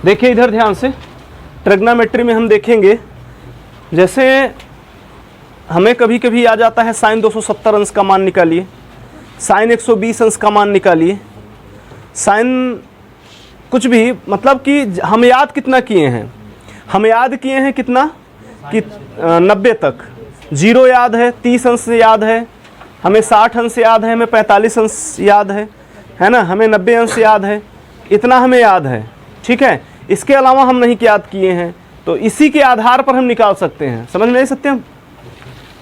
देखिए इधर ध्यान से, ट्रिग्नोमेट्री में हम देखेंगे, जैसे हमें कभी कभी आ जाता है साइन 270 अंश का मान निकालिए, साइन 120 अंश का मान निकालिए, साइन कुछ भी, मतलब कि हम याद कितना किए हैं, हम याद किए हैं कितना कि 90 तक, जीरो याद है, 30 अंश याद है, हमें 60 अंश याद है, हमें 45 अंश याद है ना, हमें 90 अंश याद है, इतना हमें याद है, ठीक है। इसके अलावा हम नहीं याद किए हैं, तो इसी के आधार पर हम निकाल सकते हैं। समझ में नहीं सकते हम?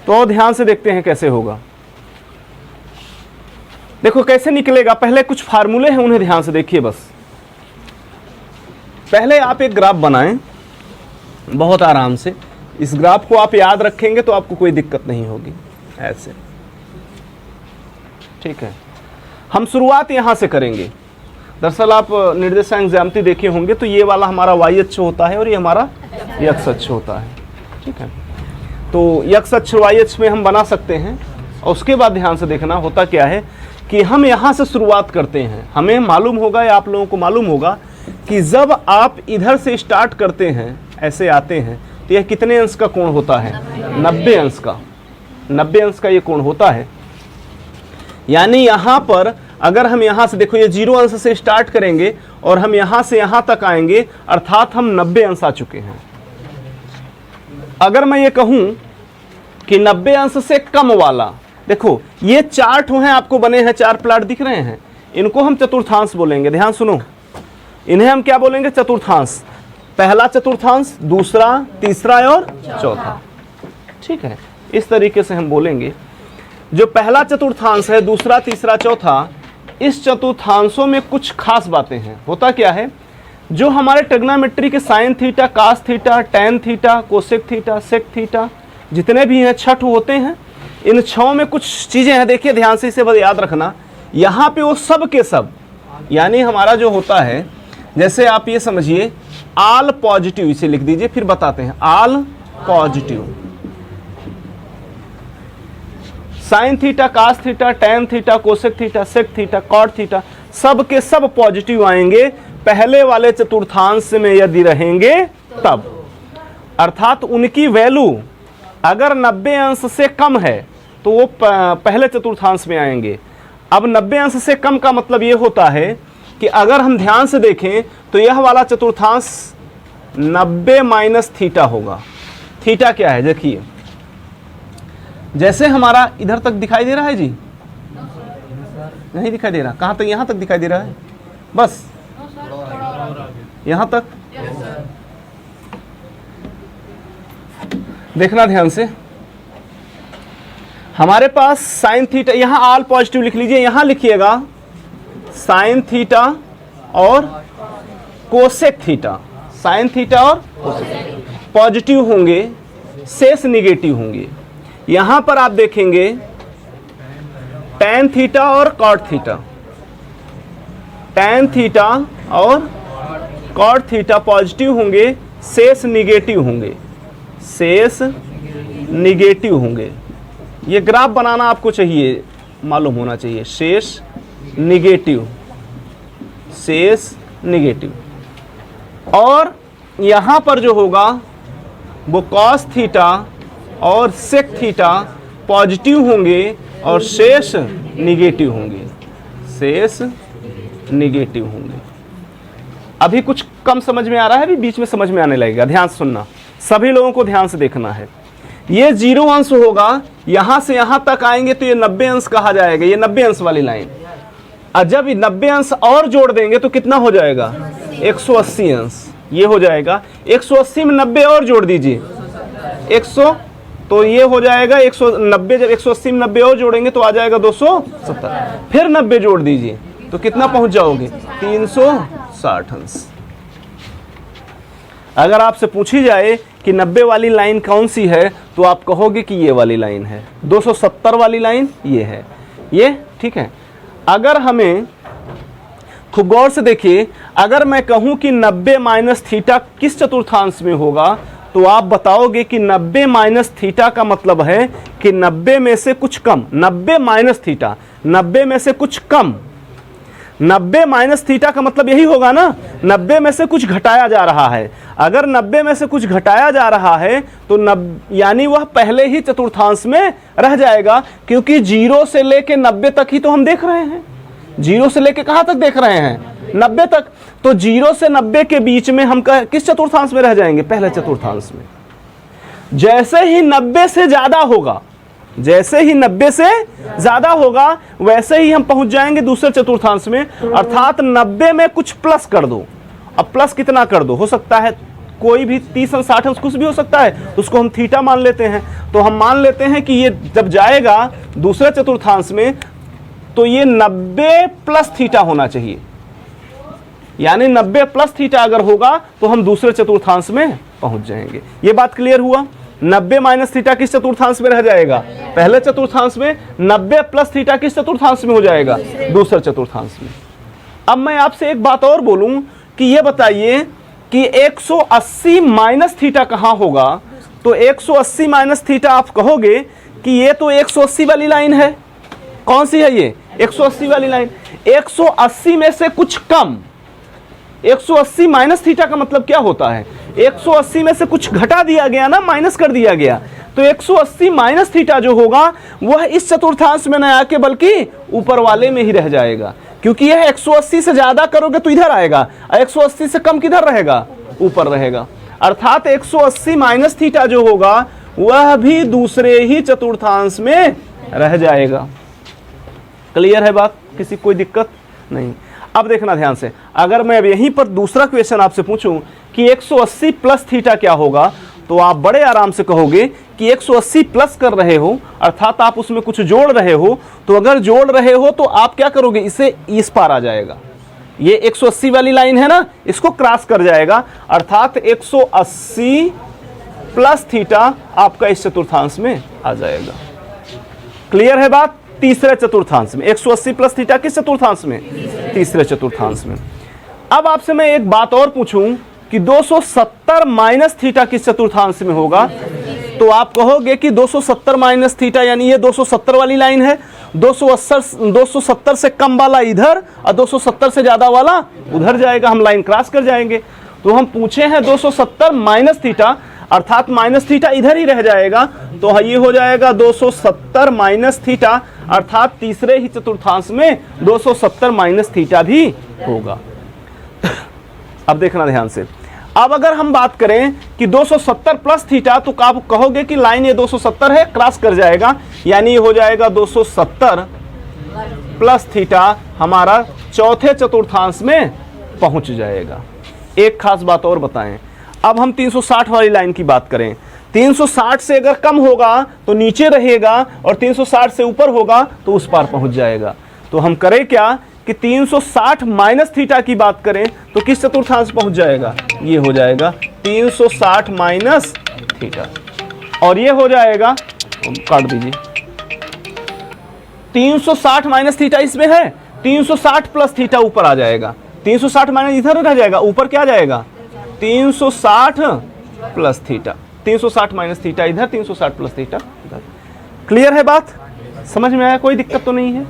तो ध्यान से देखते हैं कैसे होगा। देखो कैसे निकलेगा, पहले कुछ फार्मूले हैं उन्हें ध्यान से देखिए। बस पहले आप एक ग्राफ बनाएं बहुत आराम से, इस ग्राफ को आप याद रखेंगे तो आपको कोई दिक्कत नहीं होगी, ऐसे, ठीक है। हम शुरुआत यहां से करेंगे। दरअसल आप निर्देशांक ज्यामिति देखे होंगे, तो ये वाला हमारा y अक्ष होता है और ये हमारा x अक्ष होता है, ठीक है। तो x अक्ष y अक्ष में हम बना सकते हैं, और उसके बाद ध्यान से देखना होता क्या है कि हम यहाँ से शुरुआत करते हैं। हमें मालूम होगा या आप लोगों को मालूम होगा कि जब आप इधर से स्टार्ट करते हैं, ऐसे आते हैं, तो यह कितने अंश का कोण होता है? 90 अंश का, 90 अंश का ये कोण होता है। यानी यहाँ पर अगर हम यहाँ से देखो, ये 0 अंश से स्टार्ट करेंगे और हम यहाँ से यहाँ तक आएंगे, अर्थात हम 90 अंश आ चुके हैं। अगर मैं ये कहूँ कि 90 अंश से कम वाला, देखो ये चार्ट हैं आपको बने हैं, 4 प्लाट दिख रहे हैं, इनको हम चतुर्थांश बोलेंगे। ध्यान सुनो, इन्हें हम क्या बोलेंगे? चतुर्थांश। पहला चतुर्थांश, दूसरा, तीसरा और चौथा, ठीक है। इस तरीके से हम बोलेंगे। जो पहला चतुर्थांश है, दूसरा, तीसरा, चौथा, इस चतुर्थांशों में कुछ खास बातें हैं। होता क्या है, जो हमारे ट्रिग्नोमेट्री के sine theta, cos theta, tan theta, cosec theta, sec theta जितने भी हैं, छठ होते हैं, इन छहों में कुछ चीज़ें हैं। देखिए ध्यान से, इसे बस याद रखना। यहाँ पे वो सब के सब, यानी हमारा जो होता है, जैसे आप ये समझिए आल पॉजिटिव, इसे लिख दीजिए, फिर बताते हैं। All positive, sine theta, cos theta, tan theta, cosec theta, sec theta, cot theta, सब के सब पॉजिटिव आएंगे पहले वाले चतुर्थांश में यदि रहेंगे तब। अर्थात उनकी वैल्यू अगर 90 अंश से कम है तो वो पहले चतुर्थांश में आएंगे। अब 90 अंश से कम का मतलब ये होता है कि अगर हम ध्यान से देखें तो यह वाला चतुर्थांश 90 माइनस थीटा होगा। थीटा क्या है? देखिए, जैसे हमारा इधर तक दिखाई दे रहा है जी, नहीं दिखाई दे रहा? कहाँ तक? यहाँ तक दिखाई दे रहा है, बस यहाँ तक। देखना ध्यान से, हमारे पास साइन थीटा, यहाँ आल पॉजिटिव लिख लीजिए, यहाँ लिखिएगा साइन थीटा और कोसेक थीटा। साइन थीटा और पॉजिटिव होंगे, शेष निगेटिव होंगे। यहां पर आप देखेंगे टैन थीटा और कॉट थीटा, टैन थीटा और कॉट थीटा पॉजिटिव होंगे, शेष निगेटिव होंगे, शेष निगेटिव होंगे। ये ग्राफ बनाना आपको चाहिए, मालूम होना चाहिए, शेष निगेटिव, शेष निगेटिव। और यहां पर जो होगा वो कॉस थीटा और सेक थीटा पॉजिटिव होंगे और शेष निगेटिव होंगे, शेष निगेटिव होंगे। अभी कुछ कम समझ में आ रहा है, अभी बीच में समझ में आने लगेगा। ध्यान से सुनना, सभी लोगों को ध्यान से देखना है। ये 0 अंश होगा, यहां से यहां तक आएंगे तो ये 90 अंश कहा जाएगा, ये 90 अंश वाली लाइन। और जब 90 अंश और जोड़ देंगे तो कितना हो जाएगा? 180 अंश। ये हो जाएगा 180 में 90 और जोड़ दीजिए 100, तो ये हो जाएगा 190। जब 180 में 90 और जोड़ेंगे तो आ जाएगा 270। फिर 90 जोड़ दीजिए तो कितना पहुंच जाओगे? 360 अंश। अगर आपसे पूछी जाए कि 90 वाली लाइन कौन सी है तो आप कहोगे कि ये वाली लाइन है। 270 वाली लाइन ये है, ये ठीक है। अगर हमें खूब गौर से देखिए, अगर मैं कहूं कि 90 माइनस थीटा किस चतुर्थांश में होगा तो आप बताओगे कि 90 माइनस थीटा का मतलब है कि 90 में से कुछ कम। 90 माइनस थीटा, 90 में से कुछ कम। 90 माइनस थीटा का मतलब यही होगा ना, 90 में से कुछ घटाया जा रहा है। अगर 90 में से कुछ घटाया जा रहा है तो यानी वह पहले ही चतुर्थांश में रह जाएगा, क्योंकि 0 से लेके 90 तक ही तो हम देख रहे हैं। 0 से लेके कहां तक देख रहे हैं? 90 तक। तो 0 से 90 के बीच में हम किस चतुर्थांश में रह जाएंगे? पहले चतुर्थांश में। जैसे ही 90 से ज्यादा होगा, जैसे ही 90 से ज्यादा होगा, वैसे ही हम पहुंच जाएंगे दूसरे चतुर्थांश में। अर्थात 90 में कुछ प्लस कर दो। अब प्लस कितना कर दो? हो सकता है कोई भी 30 अंश 60 अंश कुछ भी हो सकता है, तो उसको हम थीटा मान लेते हैं। तो हम मान लेते हैं कि ये जब जाएगा दूसरे चतुर्थांश में तो ये 90 प्लस थीटा होना चाहिए, यानी 90 प्लस थीटा अगर होगा तो हम दूसरे चतुर्थांश में पहुंच जाएंगे। ये बात क्लियर हुआ? 90 माइनस थीटा किस चतुर्थांश में रह जाएगा? पहले चतुर्थांश में। 90 प्लस थीटा किस चतुर्थांश में हो जाएगा? दूसरे चतुर्थांश में। अब मैं आपसे एक बात और बोलूं कि ये बताइए कि 180 माइनस थीटा कहां होगा? तो 180 माइनस थीटा आप कहोगे कि ये तो 180 वाली लाइन है। कौन सी है ये? 180 वाली लाइन। 180 में से कुछ कम। 180 माइनस थीटा का मतलब क्या होता है? 180 में से कुछ घटा दिया गया ना, माइनस कर दिया गया। तो 180 माइनस थीटा जो होगा वह इस चतुर्थांश में न आके बल्कि ऊपर वाले में ही रह जाएगा, क्योंकि यह 180 से ज्यादा करोगे तो इधर आएगा, 180 से कम किधर रहेगा? ऊपर रहेगा। अर्थात 180 माइनस थीटा जो होगा वह भी दूसरे ही चतुर्थांश में रह जाएगा। क्लियर है बात? किसी कोई दिक्कत नहीं? अब देखना ध्यान से, अगर मैं अब यहीं पर दूसरा क्वेश्चन आपसे पूछूं कि 180 प्लस थीटा क्या होगा, तो आप बड़े आराम से कहोगे कि 180 प्लस कर रहे हो, अर्थात आप उसमें कुछ जोड़ रहे हो। तो अगर जोड़ रहे हो तो आप क्या करोगे? इसे इस पार आ जाएगा। ये 180 वाली लाइन है ना, इसको क्रॉस कर जाएगा, अर्थात 180 प्लस थीटा आपका इस चतुर्थांश में आ जाएगा। क्लियर है बात? तीसरे चतुर्थांश में 180 प्लस थीटा किस चतुर्थांश में? तीसरे चतुर्थांश में। अब आपसे मैं एक बात और पूछूं कि 270 माइनस थीटा किस चतुर्थांश में होगा? तो आप कहोगे कि 270 माइनस थीटा यानी ये 270 वाली लाइन है। 270 से कम वाला इधर और 270 से ज्यादा वाला उधर जाएगा, हम लाइन क्रॉस कर जाएंगे। तो हम पूछे हैं 270 माइनस थीटा, अर्थात माइनस थीटा इधर ही रह जाएगा, तो ये हो जाएगा 270 माइनस थीटा, अर्थात तीसरे ही चतुर्थांश में 270 माइनस थीटा भी होगा। अब देखना ध्यान से, अब अगर हम बात करें कि 270 प्लस थीटा, तो आप कहोगे कि लाइन ये 270 है, क्रॉस कर जाएगा, यानी ये हो जाएगा 270 प्लस थीटा हमारा चौथे चतुर्थांश में पहुंच जाएगा। एक खास बात और बताएं, अब हम 360 वाली लाइन की बात करें। 360 से अगर कम होगा तो नीचे रहेगा और 360 से ऊपर होगा तो उस पार पहुंच जाएगा। तो हम करें क्या कि 360 माइनस थीटा की बात करें तो किस चतुर्थांश पहुंच जाएगा? ये हो जाएगा 360 माइनस थीटा, और ये हो जाएगा, काट दीजिए, 360 माइनस थीटा इसमें है, 360 प्लस थीटा ऊपर आ जाएगा। 360 माइनस इधर रह जाएगा, ऊपर क्या जाएगा? 360 प्लस थीटा। 360 माइनस थीटा इधर, 360 प्लस थीटा इधर। क्लियर है बात? समझ में आया? कोई दिक्कत तो नहीं है?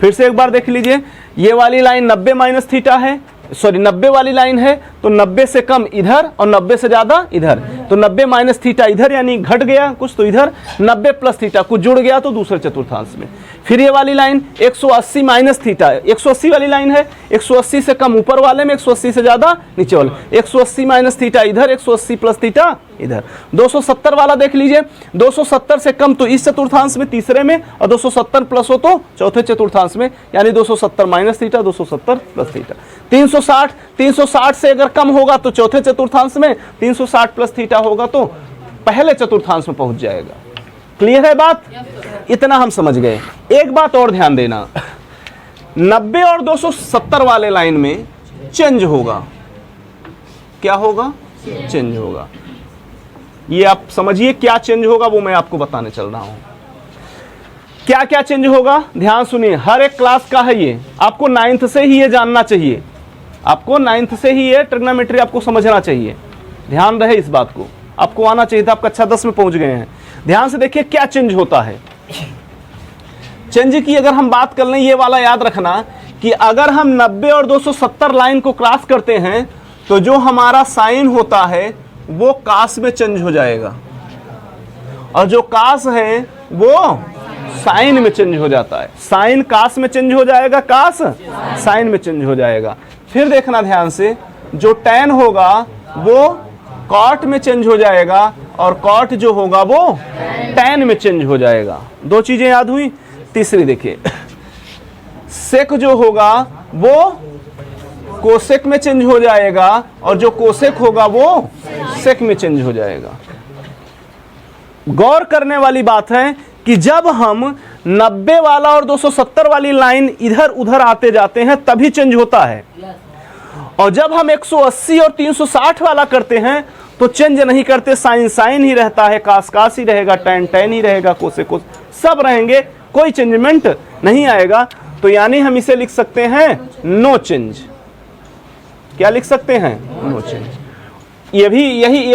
फिर से एक बार देख लीजिए, ये वाली लाइन 90 माइनस थीटा है, सॉरी 90 वाली लाइन है, तो 90 से कम इधर और 90 से ज्यादा इधर, तो 90 माइनस थीटा इधर यानी घट गया कुछ, तो इधर 90 प्लस थीटा कुछ जुड़ गया तो दूसरे चतुर्थांश में। फिर ये वाली लाइन 180 माइनस थीटा, 180 वाली लाइन है, 180 से कम ऊपर वाले में, 180 से ज्यादा नीचे वाले, 180 माइनस थीटा इधर, 180 प्लस थीटा इधर। 270 वाला देख लीजिए, 270 से कम तो इस चतुर्थांश में तीसरे में, और 270 प्लस हो तो चौथे चतुर्थांश में, यानी 270 माइनस थीटा, 270 प्लस थीटा। 360 से अगर कम होगा तो चौथे चतुर्थांश में, 360 प्लस थीटा होगा तो पहले चतुर्थांश में पहुंच जाएगा। क्लियर है बात? इतना हम समझ गए। एक बात और ध्यान देना, 90 और 270 वाले लाइन में चेंज होगा। क्या होगा? चेंज होगा। ये आप समझिए क्या चेंज होगा, वो मैं आपको बताने चल रहा हूं। क्या क्या चेंज होगा ध्यान सुनिए, हर एक क्लास का है ये, आपको 9th से ही ये जानना चाहिए, आपको 9th से ही ये ट्रिग्नोमेट्री आपको समझना चाहिए। ध्यान रहे इस बात को, आपको आना चाहिए था, आप कक्षा 10 में पहुंच गए हैं। ध्यान से देखिए क्या चेंज होता है। चेंज की अगर हम बात कर लें, ये वाला याद रखना कि अगर हम 90 और 270 लाइन को क्रॉस करते हैं तो जो हमारा साइन होता है वो कास में चेंज हो जाएगा, और जो कास है वो साइन में चेंज हो जाता है। साइन कास में चेंज हो जाएगा, कास साइन में चेंज हो जाएगा। फिर देखना ध्यान से, जो टैन होगा वो कॉट में चेंज हो जाएगा, और कॉट जो होगा वो टैन में चेंज हो जाएगा। दो चीजें याद हुई। तीसरी देखिए, सेक जो होगा वो कोसेक में चेंज हो जाएगा, और जो कोसेक होगा वो सेक में चेंज हो जाएगा। गौर करने वाली बात है कि जब हम 90 वाला और 270 वाली लाइन इधर उधर आते जाते हैं तभी चेंज होता है, और जब हम 180 और 360 वाला करते हैं तो चेंज नहीं करते, साइन साइन ही रहता है, कास कास ही रहेगा, टैन टैन ही रहेगा, कोसेक कोस सब रहेंगे, कोई चेंजमेंट नहीं आएगा। तो यानी हम इसे लिख सकते हैं नो चेंज। क्या लिख सकते हैं? No change. ये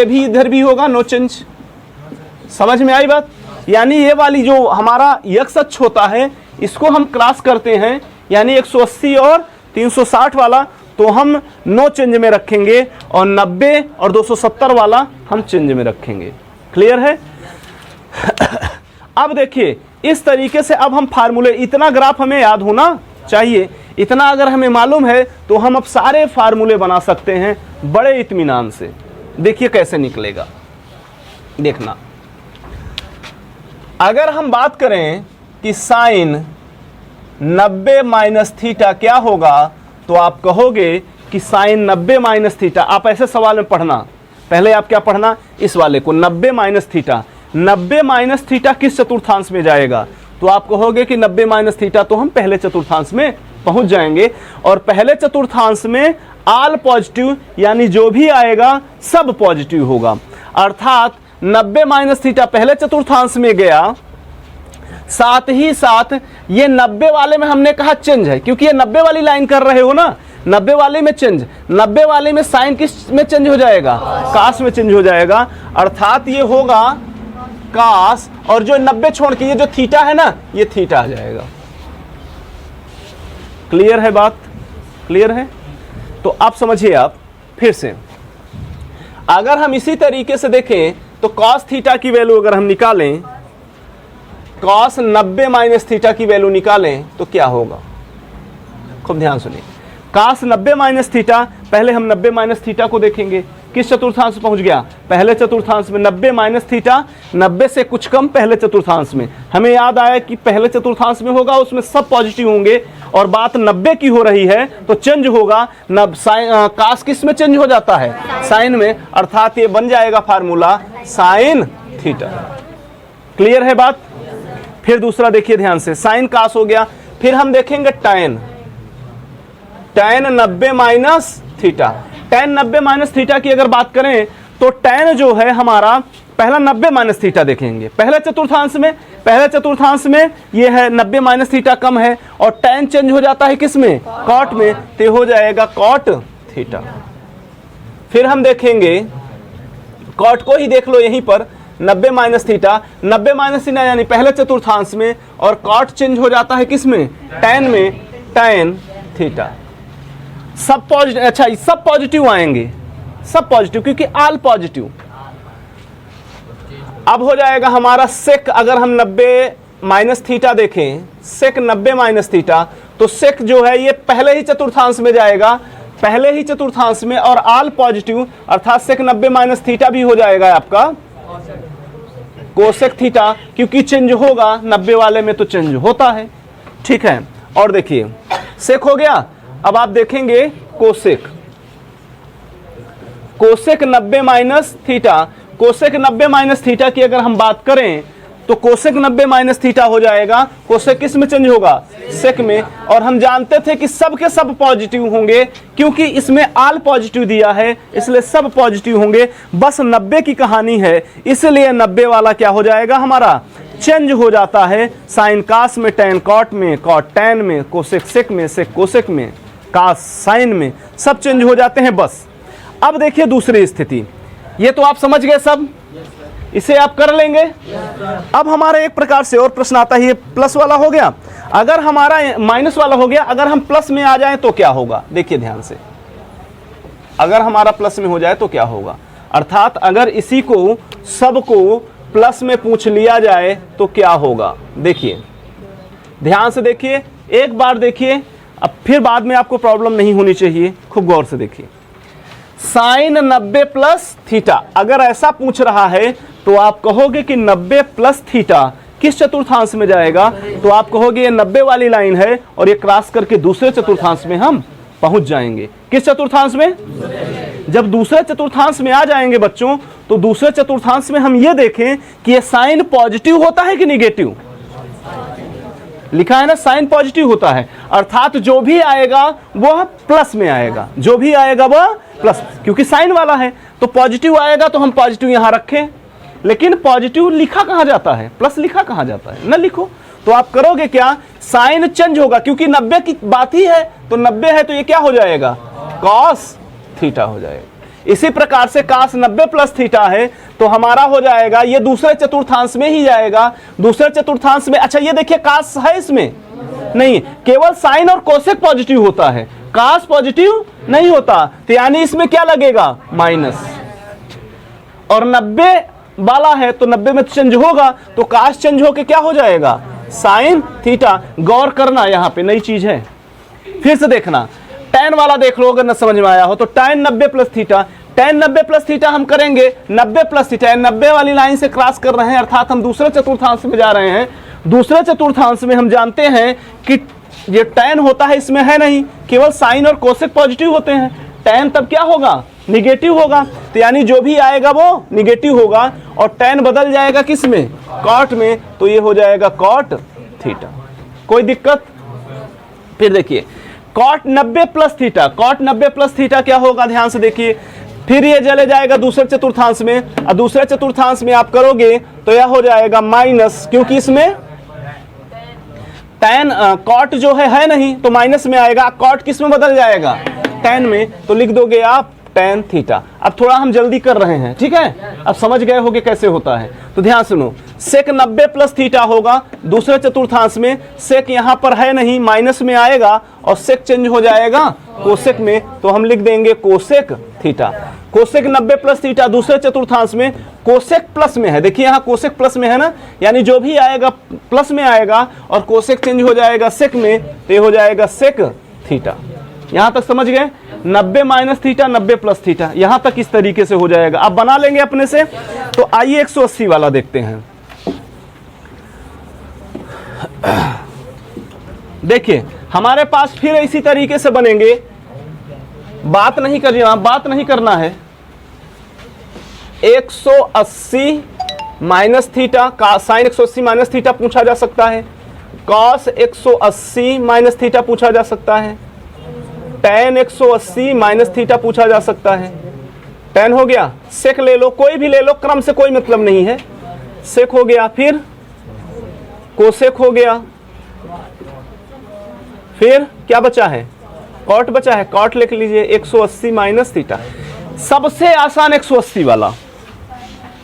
भी इधर भी होगा नो चेंज। समझ में आई बात? यानी ये वाली जो हमारा x अक्ष होता है इसको हम क्रॉस करते हैं, यानी 180 और 360 वाला तो हम नो चेंज में रखेंगे, और 90 और 270 वाला हम चेंज में रखेंगे। क्लियर है? अब देखिए इस तरीके से अब हम फार्मूले, इतना ग्राफ हमें याद होना चाहिए, इतना अगर हमें मालूम है तो हम अब सारे फार्मूले बना सकते हैं बड़े इत्मीनान से। देखिए कैसे निकलेगा, देखना। अगर हम बात करें कि साइन 90 माइनस थीटा क्या होगा, तो आप कहोगे कि साइन 90 माइनस थीटा। आप ऐसे सवाल में पढ़ना, पहले आप क्या पढ़ना, इस वाले को 90 माइनस थीटा। 90 माइनस थीटा किस चतुर्थांश में जाएगा? तो आप कहोगे कि 90 माइनस थीटा तो हम पहले चतुर्थांश में पहुंच जाएंगे, और पहले चतुर्थांश में आल पॉजिटिव, यानी जो भी आएगा सब पॉजिटिव होगा। अर्थात 90 माइनस थीटा पहले चतुर्थांश में गया, साथ ही साथ ये 90 वाले में हमने कहा चेंज है, क्योंकि ये 90 वाली लाइन कर रहे हो ना, 90 वाले में चेंज, 90 वाले में साइन किस में चेंज हो जाएगा? कास में चेंज हो जाएगा। अर्थात ये होगा कास, और जो 90 छोड़ के ये जो थीटा है ना, ये थीटा आ जाएगा। क्लियर है बात? क्लियर है? तो अब समझिए आप फिर से, अगर हम इसी तरीके से देखें तो कॉस थीटा की वैल्यू अगर हम निकालें, कॉस 90 माइनस थीटा की वैल्यू निकालें तो क्या होगा? खूब ध्यान सुनिए। कॉस 90 माइनस थीटा, पहले हम 90 माइनस थीटा को देखेंगे, किस चतुर्थांश पहुंच गया? पहले चतुर्थांश में। 90 माइनस थीटा 90 से कुछ कम पहले चतुर्थांश में। हमें याद आया कि पहले चतुर्थांश में होगा उसमें सब पॉजिटिव होंगे, और बात 90 की हो रही है तो चेंज होगा। कास किस में चेंज हो जाता है? साइन में। अर्थात ये बन जाएगा फार्मूला साइन थीटा। क्लियर है बात? फिर दूसरा देखिए ध्यान से, साइन कास हो गया। फिर हम देखेंगे tan, tan 90 minus theta. Tan 90 minus theta की अगर बात करें तो टैन जो है हमारा, पहला 90 माइनस थीटा देखेंगे पहले चतुर्थांश में। पहले चतुर्थांश में ये है 90 माइनस थीटा कम है, और टैन चेंज हो जाता है किस में? कॉट में। तो हो जाएगा कॉट थीटा। फिर हम देखेंगे, कॉट को ही देख लो यहीं पर, 90 माइनस थीटा, 90 माइनस थीटा यानी पहले चतुर्थांश में, और कॉट चेंज हो जाता है किस में? टैन में, टैन थीटा। सब पॉजिटिव, अच्छा सब पॉजिटिव आएंगे, सब पॉजिटिव, क्योंकि आल पॉजिटिव। अब हो जाएगा हमारा सेक, अगर हम 90 माइनस थीटा देखें, सेक 90 माइनस थीटा, तो सेक जो है ये पहले ही चतुर्थांश में जाएगा, पहले ही चतुर्थांश में, और आल पॉजिटिव, अर्थात सेक 90 माइनस थीटा भी हो जाएगा आपका कोसेक थीटा, क्योंकि चेंज होगा 90 वाले में तो चेंज होता है। ठीक है, और देखिए सेक हो गया। अब आप देखेंगे cosec, cosec 90 minus theta. Cosec 90 minus theta की अगर हम बात करें तो कोसेक 90 माइनस थीटा हो जाएगा, कोसेक किस में चेंज होगा? सेक में। और हम जानते थे कि सब के सब पॉजिटिव होंगे, क्योंकि इसमें आल पॉजिटिव दिया है इसलिए सब पॉजिटिव होंगे। बस 90 की कहानी है, इसलिए 90 वाला क्या हो जाएगा हमारा? चेंज हो जाता है। साइन कास में, टैन कॉट में, कॉट टैन में, कोसेक सेक में, सेक कोसेक में, कास साइन में, सब चेंज हो जाते हैं। बस अब देखिए दूसरी स्थिति, ये तो आप समझ गए सब, इसे आप कर लेंगे। अब हमारा एक प्रकार से और प्रश्न आता है, ये प्लस वाला हो गया। अगर हमारा माइनस वाला हो गया, अगर हम प्लस में आ जाए तो क्या होगा, देखिए ध्यान से, अगर हमारा प्लस में हो जाए तो क्या होगा, अर्थात अगर इसी को सबको प्लस में पूछ लिया जाए तो क्या होगा। देखिए ध्यान से देखिए, एक बार देखिए, अब फिर बाद में आपको प्रॉब्लम नहीं होनी चाहिए, खूब गौर से देखिए। साइन 90 प्लस थीटा अगर ऐसा पूछ रहा है तो आप कहोगे कि 90 प्लस थीटा किस चतुर्थांश में जाएगा, तो आप कहोगे ये 90 वाली लाइन है और ये क्रॉस करके दूसरे चतुर्थांश में हम पहुंच जाएंगे। किस चतुर्थांश में? जब दूसरे चतुर्थांश में आ जाएंगे बच्चों, तो दूसरे चतुर्थांश में हम ये देखें कि ये साइन पॉजिटिव होता है कि निगेटिव, लिखा है ना साइन पॉजिटिव होता है, अर्थात जो भी आएगा वह प्लस में आएगा, जो भी आएगा वह प्लस, क्योंकि साइन वाला है तो पॉजिटिव आएगा तो हम पॉजिटिव यहां रखें। लेकिन पॉजिटिव लिखा कहां जाता है, प्लस लिखा कहां जाता है, न लिखो। तो आप करोगे क्या, साइन चेंज होगा, क्योंकि 90 की बात ही है, तो 90 है तो ये क्या हो जाएगा, कॉस थीटा हो जाएगा। इसी प्रकार से cos 90 प्लस थीटा है तो हमारा हो जाएगा, ये दूसरे चतुर्थांश में ही जाएगा, दूसरे चतुर्थांश में। अच्छा ये देखिए cos है इसमें नहीं, केवल साइन और कोसेक पॉजिटिव होता है, cos पॉजिटिव नहीं होता, तो यानी इसमें क्या लगेगा, माइनस। और 90 वाला है तो 90 में चेंज होगा, तो cos चेंज होके क्या हो जाएगा, साइन थीटा। गौर करना, यहां पे नई चीज है, फिर से देखना, tan वाला देख लो अगर न समझ में आया हो तो tan 90 plus theta, tan 90 plus theta हम करेंगे 90 प्लस थीटा, 90 वाली लाइन से क्रॉस कर रहे हैं, अर्थात हम दूसरे चतुर्थांश में जा रहे हैं। दूसरे चतुर्थांश में हम जानते हैं कि ये tan होता है, इसमें है नहीं, केवल साइन और कोसेक पॉजिटिव होते हैं, tan तब क्या होगा, निगेटिव होगा, तो यानी जो भी आएगा वो निगेटिव होगा, और tan बदल जाएगा किस में, कॉट में, तो ये हो जाएगा कॉट थीटा। कोई दिक्कत? फिर देखिए cot 90 plus theta, cot 90 plus theta क्या होगा, ध्यान से देखिए, फिर ये चले जाएगा दूसरे चतुर्थांश में, और दूसरे चतुर्थांश में आप करोगे तो यह हो जाएगा माइनस, क्योंकि इसमें tan कॉट जो है नहीं तो माइनस में आएगा, कॉट किस में बदल जाएगा, tan में, तो लिख दोगे आप tan थीटा। अब थोड़ा हम जल्दी कर रहे हैं, ठीक है, अब समझ गए होगे कैसे होता है, तो ध्यान सुनो, सेक 90 प्लस थीटा होगा दूसरे चतुर्थांश में, सेक यहां पर है नहीं, माइनस में आएगा और सेक चेंज हो जाएगा कोसेक में, तो हम लिख देंगे cosec theta. Cosec 90 plus theta दूसरे चतुर्थांश में, कोसेक प्लस में है, देखिए यहां कोसेक प्लस में है ना, यानी जो भी आएगा प्लस में आएगा और कोसेक चेंज हो जाएगा सेक में, तो ये हो जाएगा सेक थीटा। यहां तक समझ गए, 90 माइनस थीटा 90 प्लस थीटा, यहां तक इस तरीके से हो जाएगा। अब बना लेंगे अपने से, तो आइए 180 वाला देखते हैं। देखिए हमारे पास फिर इसी तरीके से बनेंगे, बात नहीं करना है। 180 माइनस थीटा का साइन 180 माइनस थीटा पूछा जा सकता है, कॉस 180 माइनस थीटा पूछा जा सकता है, tan 180 माइनस थीटा पूछा जा सकता है। tan हो गया, सेक ले लो, कोई भी ले लो, क्रम से कोई मतलब नहीं है, सेक हो गया, फिर कोसेक हो गया, फिर क्या बचा है, कॉट बचा है, कॉट लिख लीजिए 180 माइनस थीटा। सबसे आसान 180 वाला,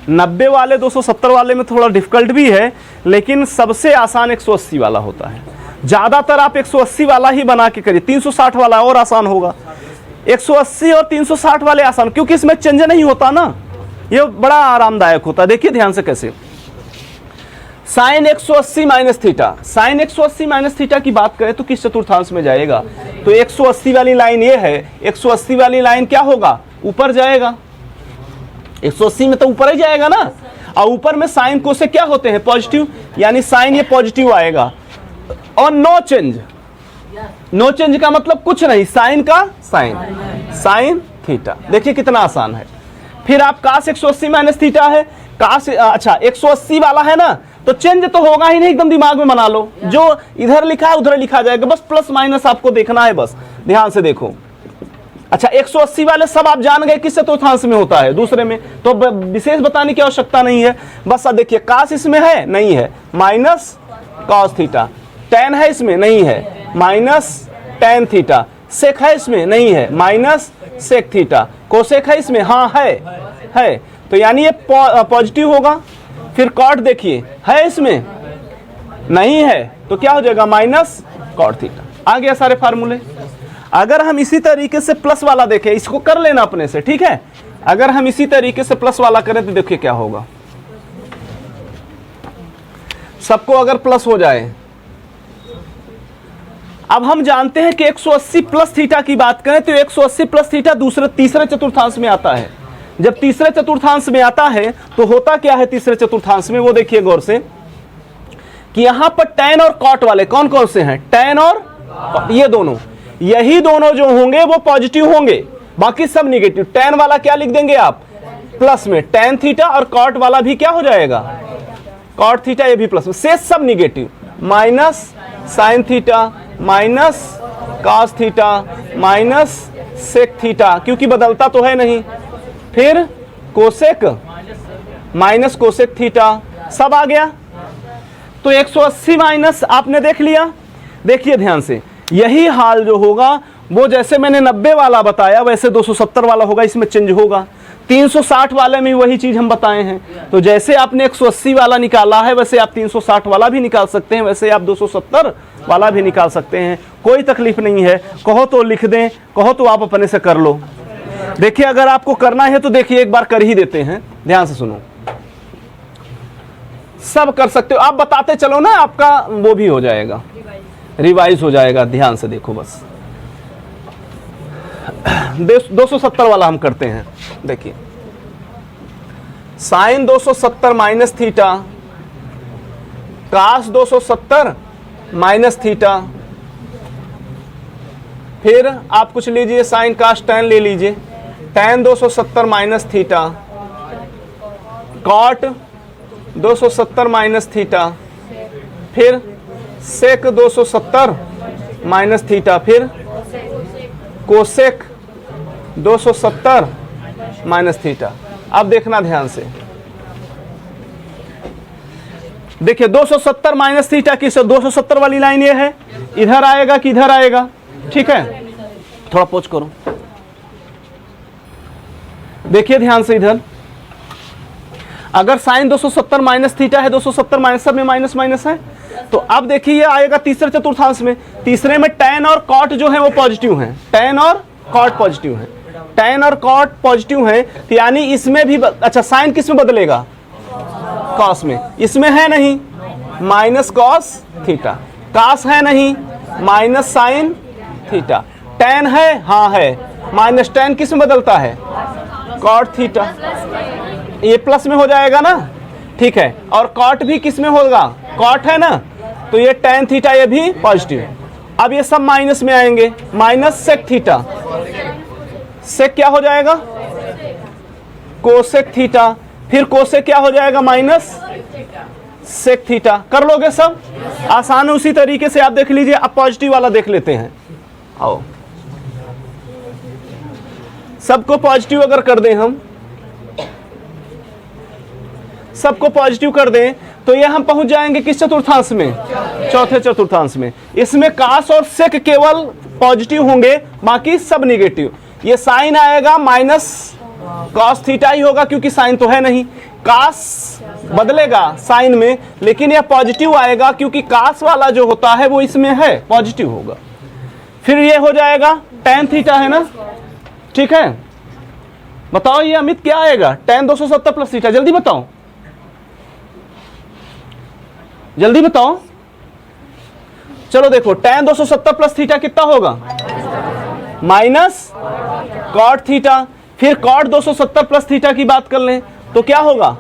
90 वाले 270 वाले में थोड़ा डिफिकल्ट भी है, लेकिन सबसे आसान 180 वाला होता है। ज्यादातर आप 180 वाला ही बना के करिए, 360 वाला और आसान होगा। 180 और 360 वाले आसान, क्योंकि इसमें चेंज नहीं होता ना, ये बड़ा आरामदायक होता है। देखिए ध्यान से कैसे, sine 180 minus theta, sine 180 minus theta की बात करें तो किस चतुर्थांश में जाएगा, तो 180 वाली लाइन ये है, 180 वाली लाइन क्या होगा, ऊपर जाएगा, 180 में तो ऊपर ही जाएगा ना, और ऊपर में साइन को से क्या होते हैं, पॉजिटिव, यानी साइन ये पॉजिटिव आएगा, और नो चेंज, नो चेंज का मतलब कुछ नहीं, साइन का साइन थीटा। देखिए कितना आसान है। फिर आप cos 180 माइनस थीटा है, cos अच्छा 180 वाला है ना, तो चेंज तो होगा ही नहीं, एकदम दिमाग में बना लो, जो इधर लिखा है उधर लिखा जाएगा, बस प्लस माइनस आपको देखना है, बस ध्यान से देखो। अच्छा 180 वाले सब आप जान गए किस चतुर्थांश में होता है, दूसरे में, तो विशेष बताने की आवश्यकता नहीं है। बस देखिए cos इसमें है नहीं है, माइनस cos थीटा, tan है इसमें नहीं है, माइनस tan थीटा, सेक है इसमें नहीं है, माइनस सेक थीटा, कोसेक है इसमें हाँ है, तो यानी ये पॉजिटिव होगा। फिर कॉट देखिए है इसमें नहीं है, तो क्या हो जाएगा माइनस कॉट थीटा। आ गया सारे फार्मूले। अगर हम इसी तरीके से प्लस वाला देखें, इसको कर लेना अपने से, ठीक है। अगर हम इसी तरीके से प्लस वाला करें तो देखिए क्या होगा। सबको अगर प्लस हो जाए, अब हम जानते हैं कि 180 प्लस थीटा की बात करें तो 180 प्लस थीटा तीसरे चतुर्थांश में आता है। जब तीसरे चतुर्थांश में आता है तो होता क्या है तीसरे चतुर्थांश में, वो देखिए गौर से कि यहां पर tan और cot वाले कौन कौन से हैं, tan और ये दोनों, यही दोनों जो होंगे वो पॉजिटिव होंगे, बाकी सब निगेटिव। tan वाला क्या लिख देंगे आप प्लस में, tan थीटा, और cot वाला भी क्या हो जाएगा cot थीटा, ये भी प्लस में, शेष सब negative. Minus sine theta minus cos theta minus sec theta, क्योंकि बदलता तो है नहीं। फिर कोसेक माइनस कोसेक थीटा, सब आ गया। तो 180 माइनस आपने देख लिया। देखिए ध्यान से, यही हाल जो होगा वो जैसे मैंने 90 वाला बताया वैसे 270 वाला होगा, इसमें चेंज होगा। 360 वाले में वही चीज हम बताए हैं। तो जैसे आपने 180 वाला निकाला है वैसे आप 360 वाला भी निकाल सकते हैं, वैसे आप 270 वाला भी निकाल सकते हैं, कोई तकलीफ नहीं है। कहो तो लिख दें, कहो तो आप अपने से कर लो। देखिए अगर आपको करना है तो देखिए एक बार कर ही देते हैं, ध्यान से सुनो, सब कर सकते हो आप, बताते चलो ना, आपका वो भी हो जाएगा, रिवाइज हो जाएगा। ध्यान से देखो बस 270 वाला हम करते हैं। देखिए sine 270 minus theta, cos 270 minus theta, फिर आप कुछ लीजिए साइन कास टैन ले लीजिए, tan 270 minus theta, cot 270 minus theta, फिर सेक 270 माइनस थीटा, फिर कोसेक 270 माइनस थीटा। अब देखना ध्यान से, देखिए 270 माइनस थीटा की 270 वाली लाइन ये है, इधर आएगा कि इधर आएगा, ठीक है। थोड़ा पोच करो, देखिए ध्यान से, इधर अगर साइन 270 माइनस थीटा है, 270 माइनस, सब में माइनस माइनस है, तो अब देखिए ये आएगा तीसरे चतुर्थांश में। तीसरे में टैन और कॉट जो है वो पॉजिटिव हैं, टैन और कॉट पॉजिटिव हैं, टैन और कॉट पॉजिटिव हैं, तो यानी इसमें भी अच्छा साइन किस में बदलेगा, कॉस में, इसमें है नहीं माइनस कॉस थीटा, कास है नहीं माइनस साइन थीटा, टैन है हाँ है, माइनस टैन किस में बदलता है, कॉट थीटा, ये प्लस में हो जाएगा ना, ठीक है। और कॉट भी किस में होगा, कॉट है ना, तो ये टैन थीटा ये भी पॉजिटिव। अब ये सब माइनस में आएंगे, माइनस सेक थीटा, सेक क्या हो जाएगा कोसेक थीटा, फिर कोसेक क्या हो जाएगा माइनस सेक थीटा। कर लोगे सब, आसान है। उसी तरीके से आप देख लीजिए। अब पॉजिटिव वाला देख लेते हैं, आओ सबको पॉजिटिव अगर कर दें, हम सबको पॉजिटिव कर दें तो ये हम पहुंच जाएंगे किस चतुर्थांश में, चौथे चतुर्थांश में। इसमें कास और सेक केवल पॉजिटिव होंगे, बाकी सब निगेटिव। ये साइन आएगा माइनस कॉस थीटा ही होगा, क्योंकि साइन तो है नहीं, कास बदलेगा साइन में, लेकिन यह पॉजिटिव आएगा क्योंकि कास वाला जो होता है वो इसमें है, पॉजिटिव होगा। फिर ये हो जाएगा टैन थीटा, है ना, ठीक है। बताओ ये अमित क्या आएगा, टैन 270 प्लस थीटा, जल्दी बताओ, जल्दी बताओ। चलो देखो, टैन 270 प्लस थीटा कितना होगा, माइनस कॉट थीटा। फिर कॉट 270 प्लस थीटा की बात कर लें तो क्या होगा,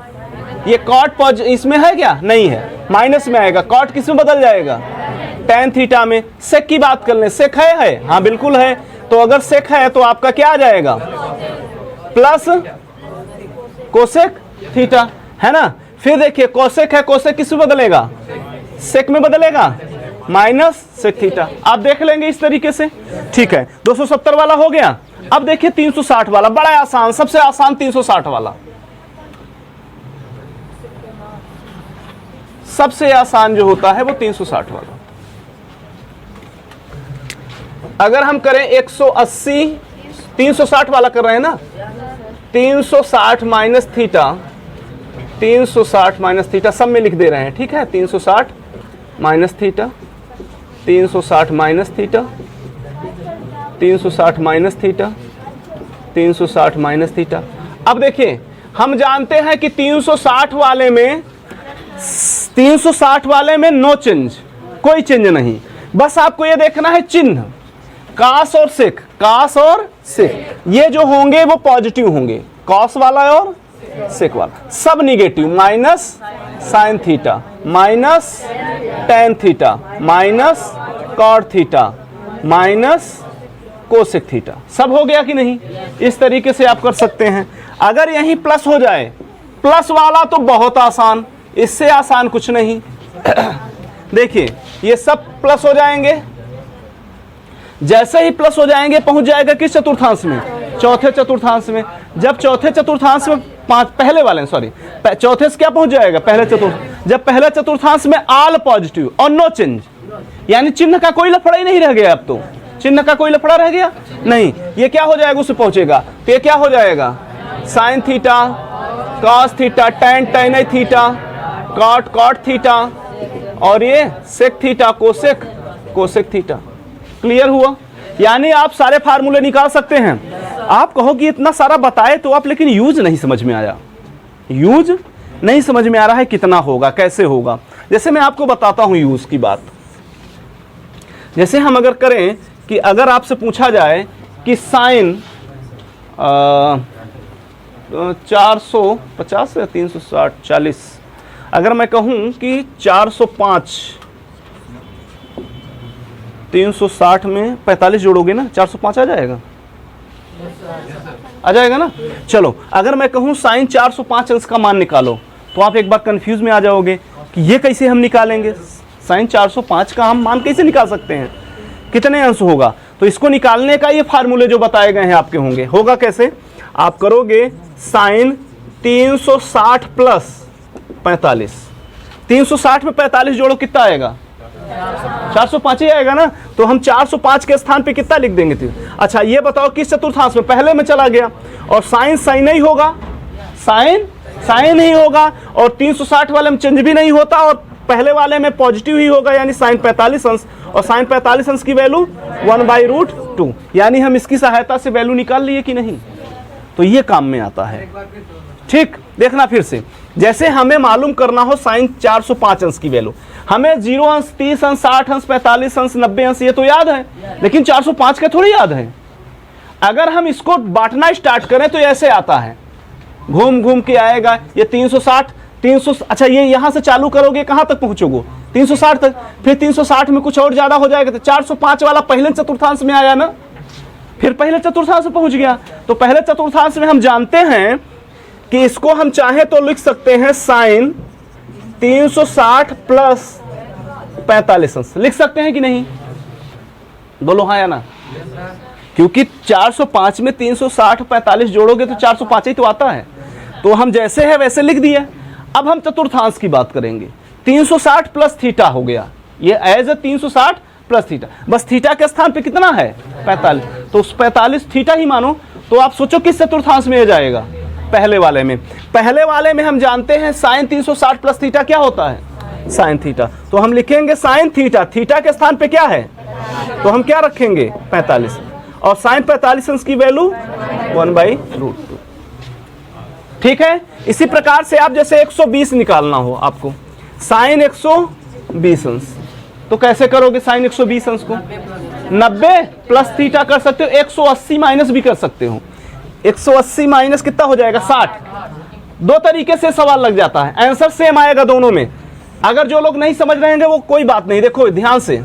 ये कॉट इसमें है क्या, नहीं है, माइनस में आएगा। कॉट किस में बदल जाएगा, टैन थीटा में। सेक की बात कर लें, सेक है हाँ बिल्कुल है। तो अगर सेक है तो आपका क्या आ जाएगा, प्लस कोसेक थीटा, है ना। फिर देखिए कोसेक है, कोसेक किस में बदलेगा, सेक में बदलेगा, माइनस सेक थीटा। आप देख लेंगे इस तरीके से, ठीक है। 270 वाला हो गया। अब देखिए 360 वाला, बड़ा आसान, सबसे आसान 360 वाला, सबसे आसान जो होता है वो 360 वाला। अगर हम करें 180, 360 वाला कर रहे हैं ना, 360 माइनस थीटा, 360 माइनस थीटा सब में लिख दे रहे हैं, ठीक है। 360 minus theta, 360 minus theta, 360 minus theta, 360 minus theta. अब देखिए हम जानते हैं कि 360 वाले में नो चेंज, कोई चेंज नहीं, बस आपको ये देखना है चिन्ह कास और सेक, कास और सेक ये जो होंगे वो पॉजिटिव होंगे, कॉस वाला और सेक वाला सब negative, minus sine theta, minus tan theta, minus cot theta, minus cosec theta, सब हो गया कि नहीं। इस तरीके से आप कर सकते हैं। अगर यहीं प्लस हो जाए, प्लस वाला तो बहुत आसान, इससे आसान कुछ नहीं। देखिए ये सब प्लस हो जाएंगे, जैसे ही प्लस हो जाएंगे पहुंच जाएगा किस चतुर्थांश में, चौथे चतुर्थांश में। जब चौथे चतुर्थांश में पहले वाले सॉरी चौथे से क्या पहुंच जाएगा, पहले चतुर्थ। जब पहले चतुर्थांश में ऑल पॉजिटिव और नो चेंज, यानी चिन्ह का कोई लफड़ा ही नहीं रह गया, अब तो चिन्ह का कोई लफड़ा रह गया नहीं, ये क्या हो जाएगा, उससे पहुंचेगा। तो ये क्या हो जाएगा, sine theta, cos theta, tan tan theta, cot cot theta, और ये sec theta, cosec cosec theta. Clear हुआ। यानी आप सारे फार्मूले निकाल सकते हैं। आप कहो कि इतना सारा बताए तो आप, लेकिन यूज नहीं समझ में आया, यूज नहीं समझ में आ रहा है कितना होगा, कैसे होगा। जैसे मैं आपको बताता हूं यूज की बात। जैसे हम अगर करें कि अगर आपसे पूछा जाए कि साइन 450 या 360 40, अगर मैं कहूं कि 405, 360 में 45 जोड़ोगे ना, 405 आ जाएगा, आ जाएगा ना। चलो अगर मैं कहूं साइन 405 अंश का मान निकालो, तो आप एक बार कंफ्यूज में आ जाओगे कि ये कैसे हम निकालेंगे, साइन 405 का हम मान कैसे निकाल सकते हैं, कितने अंश होगा। तो इसको निकालने का ये फार्मूले जो बताए गए हैं आपके होंगे। होगा कैसे, आप करोगे साइन 360 प्लस 45, 360 में 45 जोड़ो कितना आएगा, 405 ही आएगा ना। तो हम 405 के स्थान पे कितना लिख देंगे। अच्छा ये बताओ किस चतुर्थांश में, पहले में चला गया, और साइन साइन ही होगा, साइन साइन ही होगा, और 360 वाले में चेंज भी नहीं होता, और पहले वाले में पॉजिटिव ही होगा, यानी साइन 45 अंश, और साइन 45 अंश की वैल्यू 1/√2, यानी हम इसकी सहायता से वैल्यू निकाल लिए कि नहीं। तो ये काम में आता है। ठीक, देखना फिर से। जैसे हमें मालूम करना हो साइन 405 अंश की वैल्यू, हमें 0 अंश, 30 अंश, 60 अंश, 45 अंश, 90 अंश ये तो याद है, लेकिन 405 का थोड़ी याद है। अगर हम इसको बांटना स्टार्ट करें तो ऐसे आता है, घूम घूम के आएगा। ये 360, 300, अच्छा ये यहां से चालू करोगे कहां तक पहुंचोगे, 360 तक, फिर 360 में कुछ और ज्यादा हो जाएगा, तो 405 वाला पहले चतुर्थांश में आया ना, फिर पहले चतुर्थांश में पहुंच गया। तो पहले चतुर्थांश में हम जानते हैं कि इसको हम चाहे तो लिख सकते हैं साइन 360 प्लस 45 अंश, लिख सकते हैं कि नहीं, बोलो हाँ या ना। क्योंकि 405 में 360 45 जोड़ोगे तो 405 ही तो आता है। तो हम जैसे है वैसे लिख दिए। अब हम चतुर्थांश की बात करेंगे। 360 प्लस थीटा हो गया, ये एज ए 360 प्लस थीटा, बस थीटा के स्थान पे कितना है 45, तो उस 45 थीटा ही मानो। तो आप सोचो किस चतुर्थांश में जाएगा, पहले वाले में। पहले वाले में हम जानते हैं साइन 360 प्लस थीटा क्या होता है, साइन थीटा। तो हम लिखेंगे साइन थीटा, थीटा के स्थान पे क्या है, तो हम क्या रखेंगे 45, और साइन 45 अंश की वैल्यू 1/√2। ठीक है। इसी प्रकार से आप जैसे 120 निकालना हो आपको, साइन 120 अंश, तो कैसे करोगे साइन 120 अंश को, 90 प्लस थीटा कर सकते हो, 180 माइनस भी कर सकते हो। 180 माइनस कितना हो जाएगा 60। दो तरीके से सवाल लग जाता है, आंसर सेम आएगा दोनों में। अगर जो लोग नहीं समझ रहे हैं वो कोई बात नहीं, देखो ध्यान से,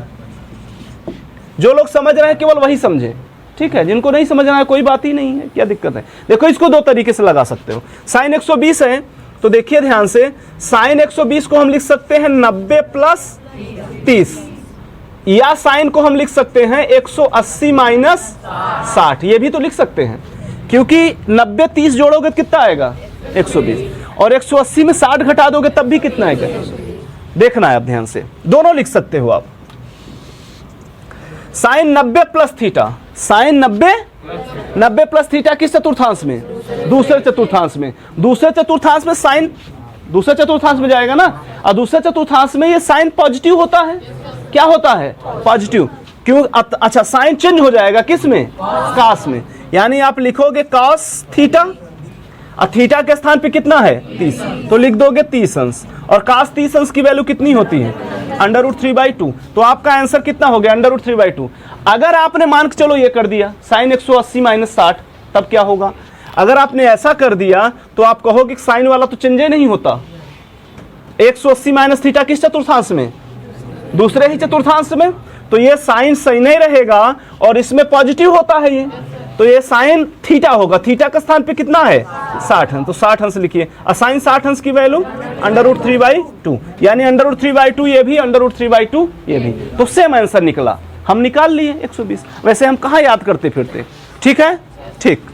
जो लोग समझ रहे हैं केवल वही समझे, ठीक है। जिनको नहीं समझना है कोई बात ही नहीं है, क्या दिक्कत है। देखो इसको दो तरीके से लगा सकते हो। साइन 120 है तो देखिए ध्यान से, साइन 120 को हम लिख सकते हैं 90 प्लस 30, या साइन को हम लिख सकते हैं 180 माइनस 60, ये भी तो लिख सकते हैं, क्योंकि 90 30 जोड़ोगे कितना आएगा 120, और 180 में 60 घटा दोगे तब भी कितना आएगा, देखना है आप ध्यान से, दोनों लिख सकते हो आप। Sine 90 plus theta, sine 90 plus theta किस चतुर्थांश में, दूसरे चतुर्थांश में। दूसरे चतुर्थांश में साइन दूसरे चतुर्थांश में जाएगा ना। और दूसरे चतुर्थांश में ये साइन पॉजिटिव होता है। क्या होता है? पॉजिटिव। क्यों? अच्छा, साइन चेंज हो जाएगा किस में? कॉस में। यानी आप लिखोगे कॉस थीटा, और थीटा के स्थान पे कितना है? 30, तो लिख दोगे 30 अंश। और कॉस 30 अंश की वैल्यू कितनी होती है? √3/2। तो आपका आंसर कितना हो गया? √3/2। अगर आपने मान के चलो ये कर दिया साइन 180 - 60, तब क्या होगा? अगर आपने ऐसा कर दिया तो आप कहोगे साइन वाला तो चेंज नहीं होता। 180 - थीटा किस चतुर्थांश में? दूसरे ही चतुर्थांश में। तो ये साइन सही नहीं रहेगा और इसमें पॉजिटिव होता है ये, तो ये साइन थीटा होगा। थीटा का स्थान पे कितना है? 60 अंश। तो 60 अंश लिखिए। और साइन 60 अंश की वैल्यू √3/2, यानी √3/2 ये भी, √3/2 ये भी। तो सेम आंसर निकला, हम निकाल लिए 120। वैसे हम कहाँ याद करते फिरते। ठीक है, ठीक।